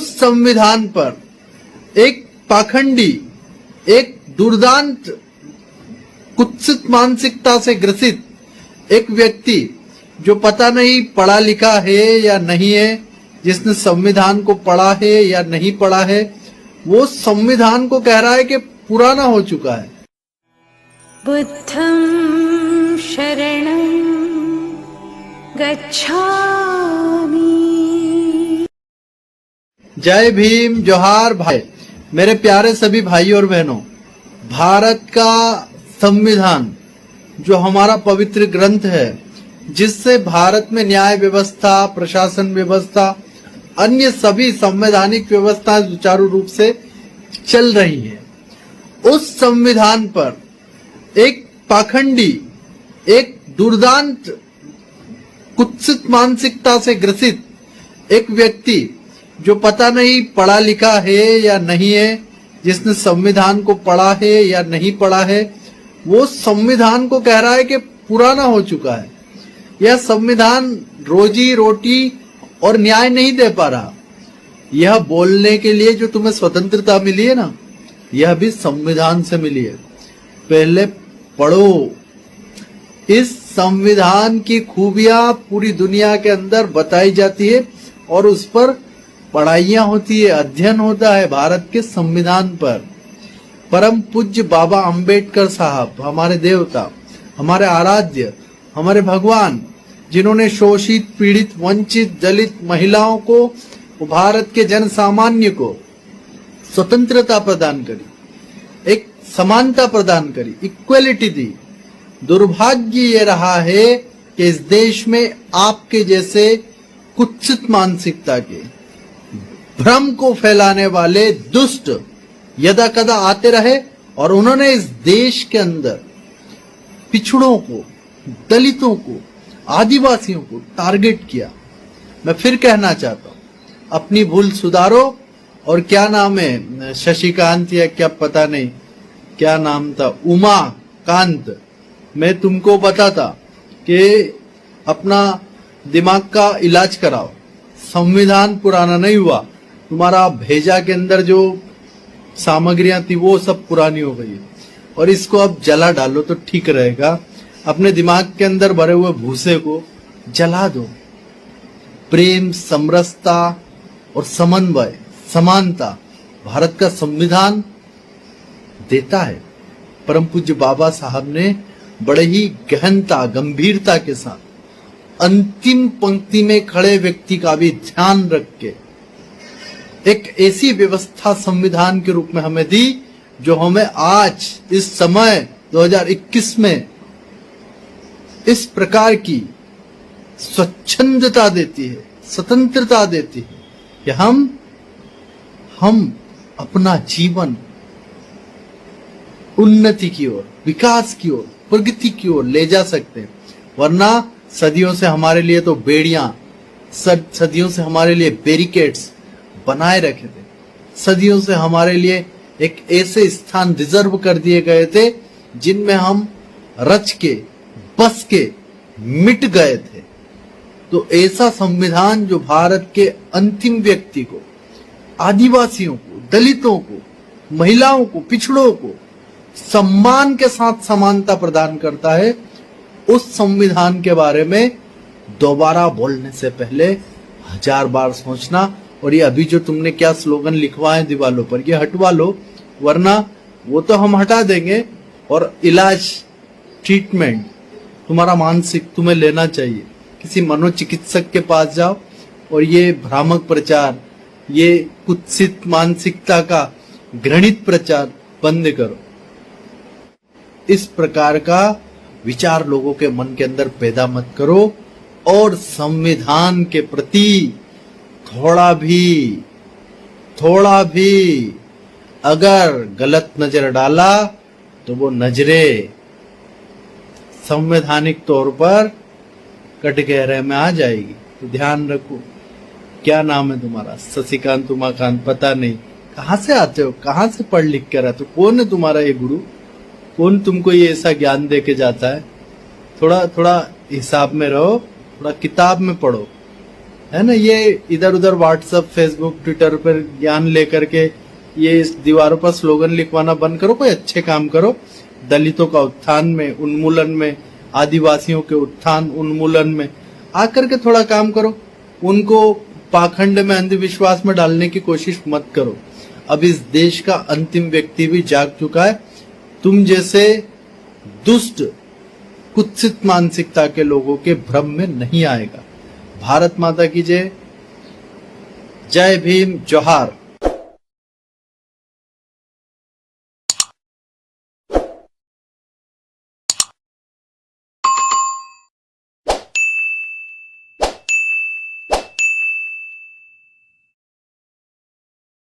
उस संविधान पर एक पाखंडी, एक दुर्दांत, कुत्सित मानसिकता से ग्रसित एक व्यक्ति जो पता नहीं पढ़ा लिखा है या नहीं है, जिसने संविधान को पढ़ा है या नहीं पढ़ा है, वो संविधान को कह रहा है कि पुराना हो चुका है। बुद्धं शरणं गच्छामि। जय भीम, जोहार भाई। मेरे प्यारे सभी भाइयों और बहनों, भारत का संविधान जो हमारा पवित्र ग्रंथ है, जिससे भारत में न्याय व्यवस्था, प्रशासन व्यवस्था, अन्य सभी संवैधानिक व्यवस्थाएं सुचारू रूप से चल रही है, उस संविधान पर एक पाखंडी, एक दुर्दांत, कुत्सित मानसिकता से ग्रसित एक व्यक्ति जो पता नहीं पढ़ा लिखा है या नहीं है, जिसने संविधान को पढ़ा है या नहीं पढ़ा है, वो संविधान को कह रहा है कि पुराना हो चुका है। यह संविधान रोजी रोटी और न्याय नहीं दे पा रहा। यह बोलने के लिए जो तुम्हें स्वतंत्रता मिली है ना, यह भी संविधान से मिली है। पहले पढ़ो। इस संविधान की खूबियां पूरी दुनिया के अंदर बताई जाती है और उस पर पढ़ाइयां होती है, अध्ययन होता है भारत के संविधान पर। परम पूज्य बाबा अंबेडकर साहब, हमारे देवता, हमारे आराध्य, हमारे भगवान, जिन्होंने शोषित, पीड़ित, वंचित, दलित महिलाओं को, भारत के जन सामान्य को स्वतंत्रता प्रदान करी, एक समानता प्रदान करी, इक्वलिटी दी। दुर्भाग्य ये रहा है कि इस देश में आपके जैसे कुत्सित मानसिकता के, भ्रम को फैलाने वाले दुष्ट यदा कदा आते रहे और उन्होंने इस देश के अंदर पिछड़ों को, दलितों को, आदिवासियों को टारगेट किया। मैं फिर कहना चाहता हूं, अपनी भूल सुधारो। और क्या नाम है, शशिकांत या क्या पता नहीं क्या नाम था, उमा कांत, मैं तुमको बताता कि अपना दिमाग का इलाज कराओ। संविधान पुराना नहीं हुआ, तुम्हारा भेजा के अंदर जो सामग्रियां थी वो सब पुरानी हो गई है और इसको अब जला डालो तो ठीक रहेगा। अपने दिमाग के अंदर भरे हुए भूसे को जला दो। प्रेम, समरसता और समन्वय, समानता भारत का संविधान देता है। परम पूज्य बाबा साहब ने बड़े ही गहनता, गंभीरता के साथ अंतिम पंक्ति में खड़े व्यक्ति का भी ध्यान रख के एक ऐसी व्यवस्था संविधान के रूप में हमें दी जो हमें आज इस समय 2021 में इस प्रकार की स्वच्छंदता देती है, स्वतंत्रता देती है कि हम अपना जीवन उन्नति की ओर, विकास की ओर, प्रगति की ओर ले जा सकते हैं। वरना सदियों से हमारे लिए तो बेड़ियां, सदियों से हमारे लिए बैरिकेड्स बनाए रखे थे। सदियों से हमारे लिए एक ऐसे स्थान रिजर्व कर दिए गए थे जिनमें हम रच के, बस के मिट गए थे। तो ऐसा संविधान जो भारत के अंतिम व्यक्ति को, आदिवासियों को, दलितों को, महिलाओं को, पिछड़ों को सम्मान के साथ समानता प्रदान करता है, उस संविधान के बारे में दोबारा बोलने से पहले 1000 बार सोचना। और ये अभी जो तुमने क्या स्लोगन लिखवाए दीवालों पर, ये हटवा लो, वरना वो तो हम हटा देंगे। और इलाज, ट्रीटमेंट तुम्हारा मानसिक तुम्हें लेना चाहिए, किसी मनोचिकित्सक के पास जाओ और ये भ्रामक प्रचार, ये कुत्सित मानसिकता का घृणित प्रचार बंद करो। इस प्रकार का विचार लोगों के मन के अंदर पैदा मत करो और संविधान के प्रति थोड़ा भी अगर गलत नजर डाला तो वो नजरें संवैधानिक तौर पर कटघरे में आ जाएगी। तो ध्यान रखो। क्या नाम है तुम्हारा? शशिकांत, उमाकांत, पता नहीं कहां से आते हो, कहां से पढ़ लिख कर आते हो, कौन है तुम्हारा ये गुरु, कौन तुमको ये ऐसा ज्ञान दे के जाता है? थोड़ा हिसाब में रहो, थोड़ा किताब में पढ़ो, है ना, ये इधर उधर व्हाट्सएप फेसबुक ट्विटर पर ज्ञान लेकर के ये इस दीवारों पर स्लोगन लिखवाना बंद करो, कोई अच्छे काम करो। दलितों का उत्थान में, उन्मूलन में, आदिवासियों के उत्थान उन्मूलन में आकर के थोड़ा काम करो। उनको पाखंड में, अंधविश्वास में डालने की कोशिश मत करो। अब इस देश का अंतिम व्यक्ति भी जाग चुका है। तुम जैसे दुष्ट कुत्सित मानसिकता के लोगों के भ्रम में नहीं आएगा। भारत माता की जय। जय भीम, जोहार।